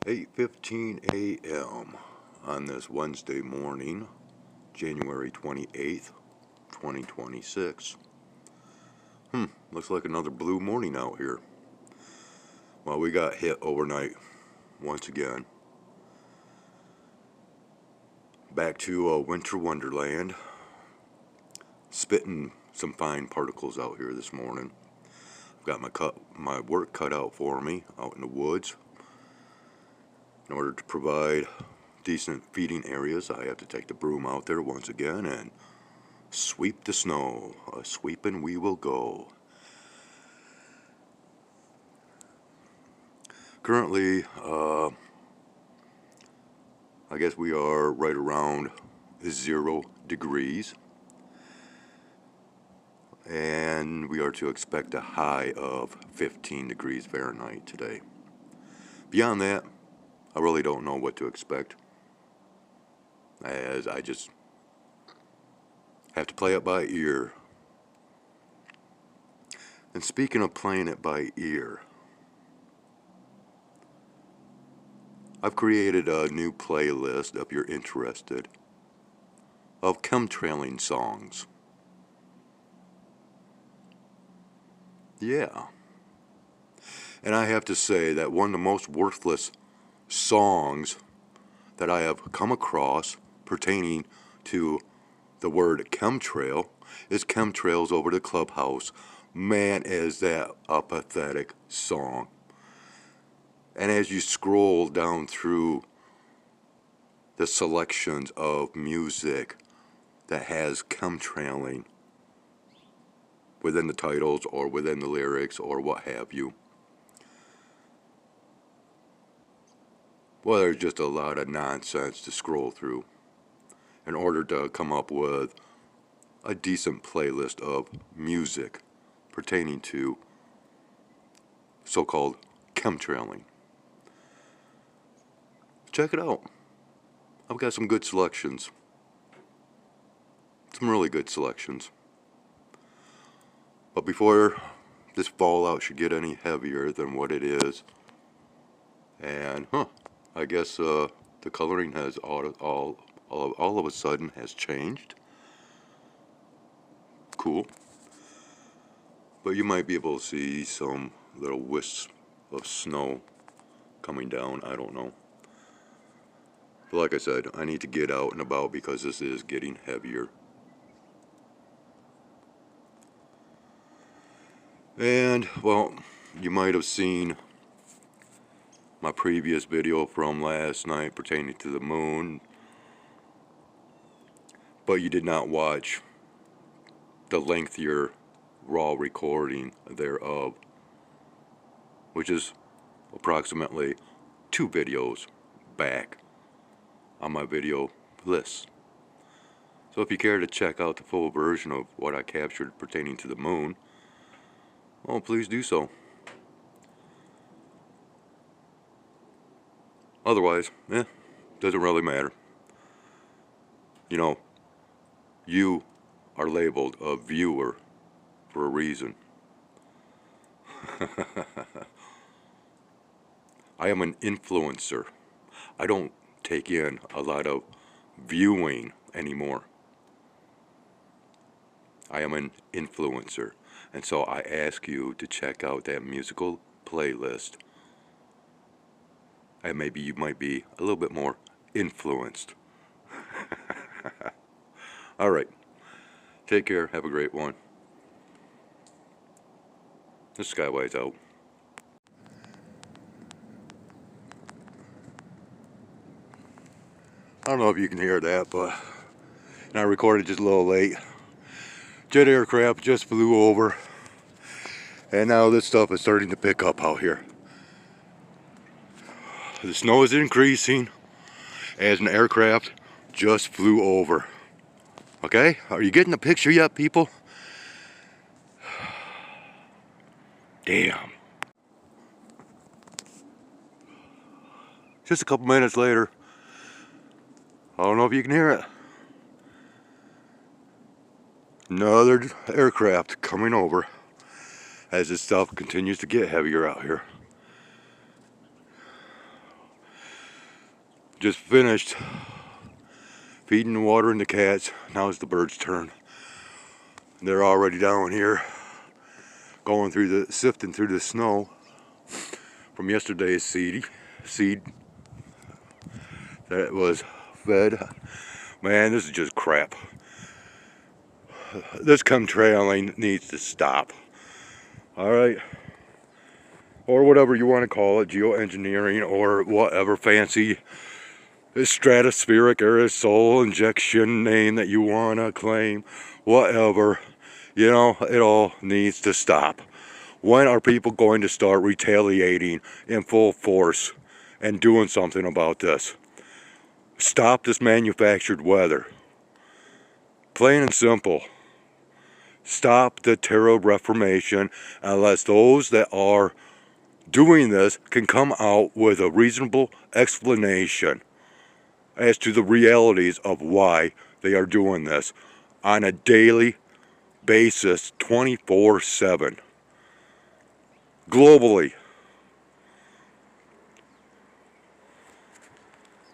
8:15 a.m. on this Wednesday morning, January 28th, 2026. Looks like another blue morning out here. Well, we got hit overnight once again. Back to winter wonderland. Spitting some fine particles out here this morning. I've got my work cut out for me out in the woods. In order to provide decent feeding areas, I have to take the broom out there once again and sweep the snow. A sweeping we will go. Currently, I guess we are right around 0 degrees. And we are to expect a high of 15 degrees Fahrenheit today. Beyond that, I really don't know what to expect, as I just have to play it by ear. And speaking of playing it by ear, I've created a new playlist, if you're interested, of chemtrailing songs. Yeah. And I have to say that one of the most worthless songs that I have come across pertaining to the word chemtrail is Chemtrails Over the Clubhouse. Man, is that a pathetic song. And as you scroll down through the selections of music that has chemtrailing within the titles or within the lyrics or what have you, well, there's just a lot of nonsense to scroll through in order to come up with a decent playlist of music pertaining to so-called chemtrailing. Check it out. I've got some good selections. Some really good selections. But before this fallout should get any heavier than what it is, and I guess the coloring has all of a sudden has changed. Cool. But you might be able to see some little wisps of snow coming down. I don't know. But like I said, I need to get out and about because this is getting heavier. And, well, you might have seen my previous video from last night pertaining to the moon, but you did not watch the lengthier raw recording thereof, which is approximately 2 videos back on my video list. So if you care to check out the full version of what I captured pertaining to the moon, well, please do so. Otherwise, doesn't really matter. You know, you are labeled a viewer for a reason. I am an influencer. I don't take in a lot of viewing anymore. I am an influencer. And so I ask you to check out that musical playlist. And maybe you might be a little bit more influenced. Alright. Take care. Have a great one. The Skywise out. I don't know if you can hear that, but I recorded just a little late. Jet aircraft just flew over, and now this stuff is starting to pick up out here. The snow is increasing as an aircraft just flew over. Okay, are you getting the picture yet, people? Damn. Just a couple minutes later, I don't know if you can hear it. Another aircraft coming over as this stuff continues to get heavier out here. Just finished feeding and watering the cats. Now it's the birds' turn. They're already down here going through sifting through the snow from yesterday's seed that was fed. Man, this is just crap. This chemtrailing needs to stop. Alright? Or whatever you want to call it, geoengineering or whatever fancy stratospheric aerosol injection name that you want to claim. Whatever. You know, it all needs to stop. When are people going to start retaliating in full force and doing something about this? Stop this manufactured weather. Plain and simple. Stop the terror reformation unless those that are doing this can come out with a reasonable explanation as to the realities of why they are doing this on a daily basis, 24/7. Globally.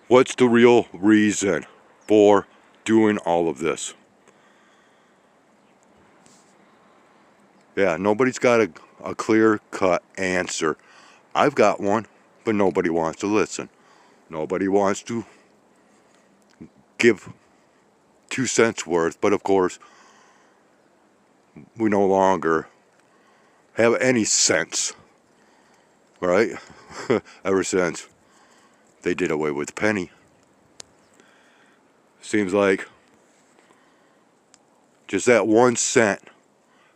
What's the real reason for doing all of this? Yeah, nobody's got a clear-cut answer. I've got one, but nobody wants to listen. Nobody wants to give 2 cents worth, but of course, we no longer have any sense, right? Ever since they did away with the penny. Seems like just that 1 cent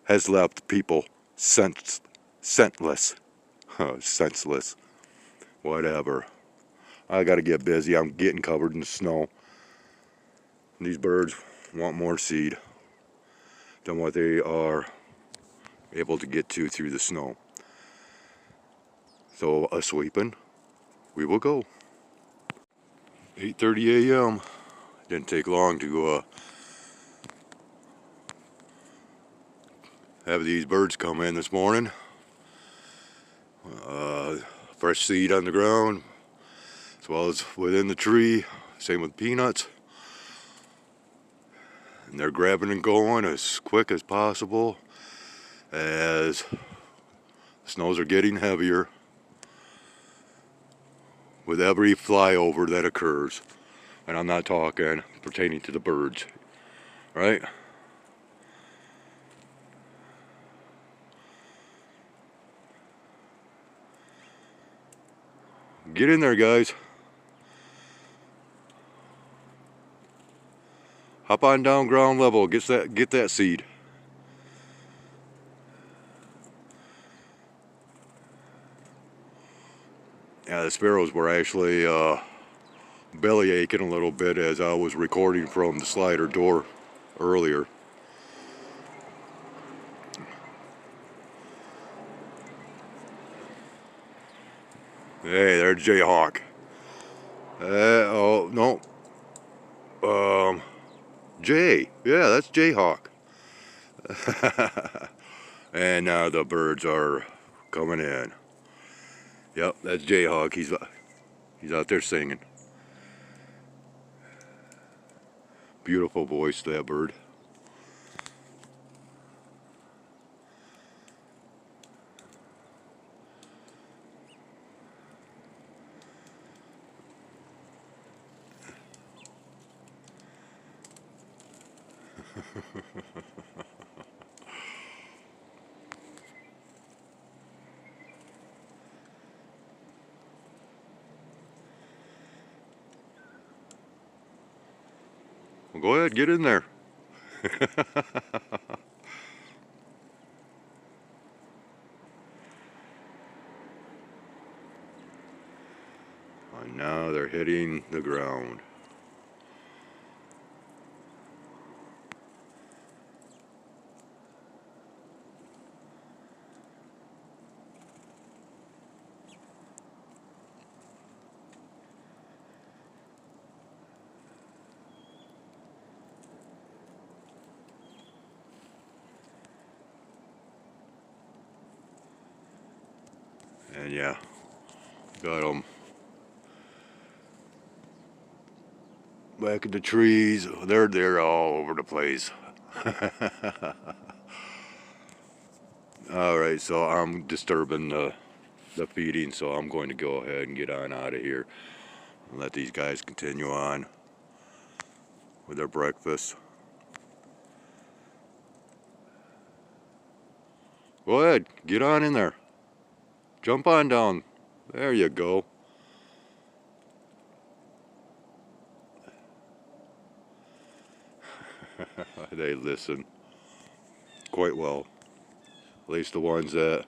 has left people senseless. Senseless. Whatever. I gotta get busy. I'm getting covered in snow. These birds want more seed than what they are able to get to through the snow. So a sweeping, we will go. 8:30 a.m. Didn't take long to have these birds come in this morning. Fresh seed on the ground, as well as within the tree. Same with peanuts. And they're grabbing and going as quick as possible as the snows are getting heavier with every flyover that occurs. And I'm not talking pertaining to the birds, right? Get in there, guys. Hop on down ground level. Get that seed. Yeah, the sparrows were actually belly aching a little bit as I was recording from the slider door earlier. Hey, there's Jayhawk. Oh no. Jay. Yeah, that's Jayhawk. And now the birds are coming in. Yep, that's Jayhawk. He's out there singing. Beautiful voice, that bird. Well, go ahead, get in there. And now they're hitting the ground. And yeah, got them back at the trees. They're all over the place. All right, so I'm disturbing the feeding, so I'm going to go ahead and get on out of here and let these guys continue on with their breakfast. Go ahead, get on in there. Jump on down. There you go. They listen quite well. At least the ones that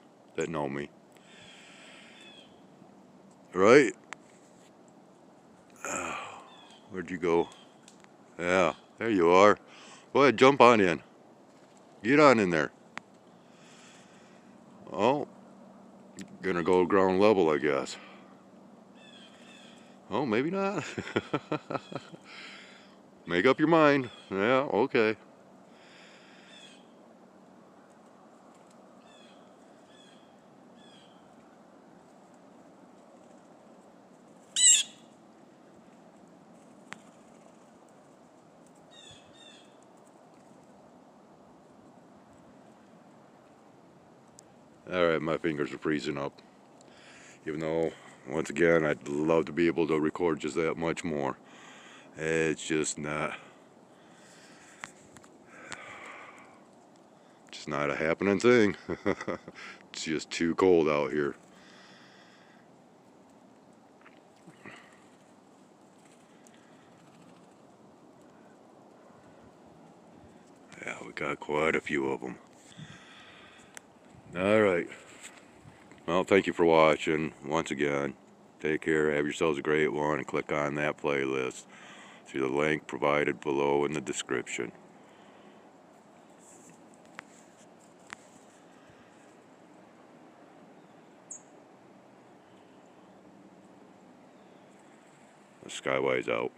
know me. Right? Where'd you go? Yeah, there you are. Go ahead, jump on in. Get on in there. Oh, gonna go ground level, I guess. Oh, maybe not. Make up your mind. Yeah, okay. Alright, my fingers are freezing up. Even though, once again, I'd love to be able to record just that much more. It's just not a happening thing. It's just too cold out here. Yeah, we got quite a few of them. Alright. Well, thank you for watching. Once again, take care, have yourselves a great one, and click on that playlist through the link provided below in the description. Skywise out.